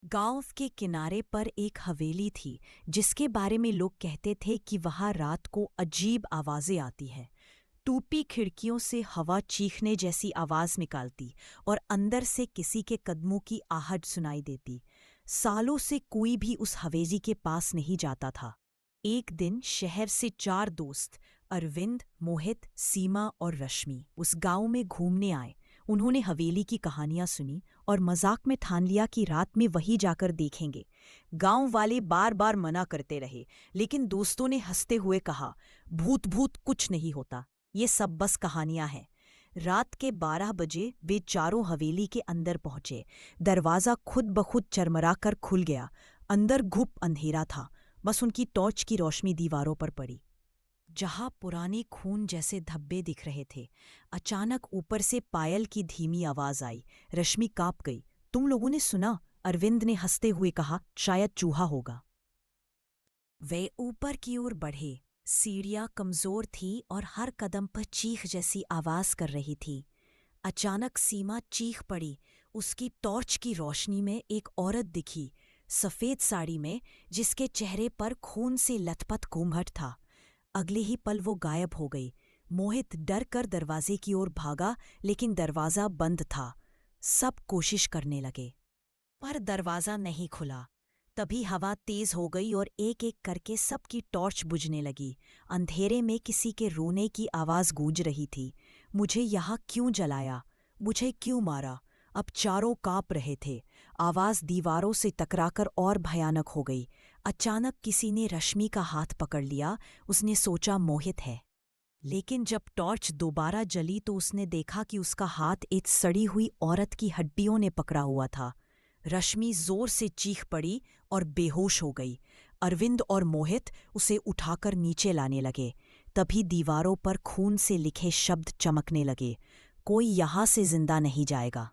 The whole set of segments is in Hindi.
गांव के किनारे पर एक हवेली थी जिसके बारे में लोग कहते थे कि वहां रात को अजीब आवाजें आती हैं। टूटी खिड़कियों से हवा चीखने जैसी आवाज निकालती और अंदर से किसी के कदमों की आहट सुनाई देती। सालों से कोई भी उस हवेली के पास नहीं जाता था। एक दिन शहर से 4 दोस्त अरविंद, मोहित, सीमा और रश्मि उस गांव में घूमने आए। उन्होंने हवेली की कहानियां सुनी और मजाक में ठान लिया कि रात में वहीं जाकर देखेंगे। गांव वाले बार बार मना करते रहे, लेकिन दोस्तों ने हंसते हुए कहा, भूत भूत कुछ नहीं होता, ये सब बस कहानियां हैं। रात के 12 बजे वे चारों हवेली के अंदर पहुंचे। दरवाज़ा खुद ब खुद चरमरा कर खुल गया। अंदर घुप अंधेरा था, बस उनकी टॉर्च की रोशनी दीवारों पर पड़ी, जहां पुराने खून जैसे धब्बे दिख रहे थे। अचानक ऊपर से पायल की धीमी आवाज आई। रश्मि कांप गई। तुम लोगों ने सुना? अरविंद ने हंसते हुए कहा, शायद चूहा होगा। वे ऊपर की ओर बढ़े। सीढ़ियां कमजोर थी और हर कदम पर चीख जैसी आवाज कर रही थी। अचानक सीमा चीख पड़ी। उसकी टॉर्च की रोशनी में एक औरत दिखी, सफेद साड़ी में, जिसके चेहरे पर खून से लथपथ घूंघट था। अगले ही पल वो गायब हो गई। मोहित डर कर दरवाजे की ओर भागा, लेकिन दरवाजा बंद था। सब कोशिश करने लगे, पर दरवाजा नहीं खुला। तभी हवा तेज हो गई और एक एक करके सबकी टॉर्च बुझने लगी। अंधेरे में किसी के रोने की आवाज गूंज रही थी, मुझे यहाँ क्यों जलाया, मुझे क्यों मारा। अब चारों कांप रहे थे। आवाज दीवारों से टकराकर और भयानक हो गई। अचानक किसी ने रश्मि का हाथ पकड़ लिया। उसने सोचा मोहित है, लेकिन जब टॉर्च दोबारा जली तो उसने देखा कि उसका हाथ एक सड़ी हुई औरत की हड्डियों ने पकड़ा हुआ था। रश्मि जोर से चीख पड़ी और बेहोश हो गई। अरविंद और मोहित उसे उठाकर नीचे लाने लगे। तभी दीवारों पर खून से लिखे शब्द चमकने लगे, कोई यहाँ से जिंदा नहीं जाएगा।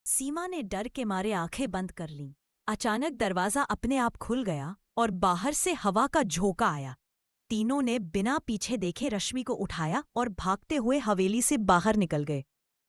सीमा ने डर के मारे आंखें बंद कर लीं। अचानक दरवाजा अपने आप खुल गया और बाहर से हवा का झोंका आया। तीनों ने बिना पीछे देखे रश्मि को उठाया और भागते हुए हवेली से बाहर निकल गए।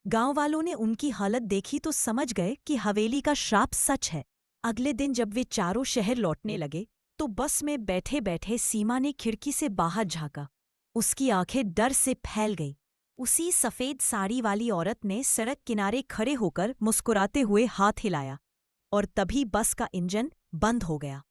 गांव वालों ने उनकी हालत देखी तो समझ गए कि हवेली का श्राप सच है। अगले दिन जब वे चारों शहर लौटने लगे तो बस में बैठे बैठे सीमा ने खिड़की से बाहर झांका। उसकी आंखें डर से फैल गईं। उसी सफेद साड़ी वाली औरत ने सड़क किनारे खड़े होकर मुस्कुराते हुए हाथ हिलाया, और तभी बस का इंजन बंद हो गया।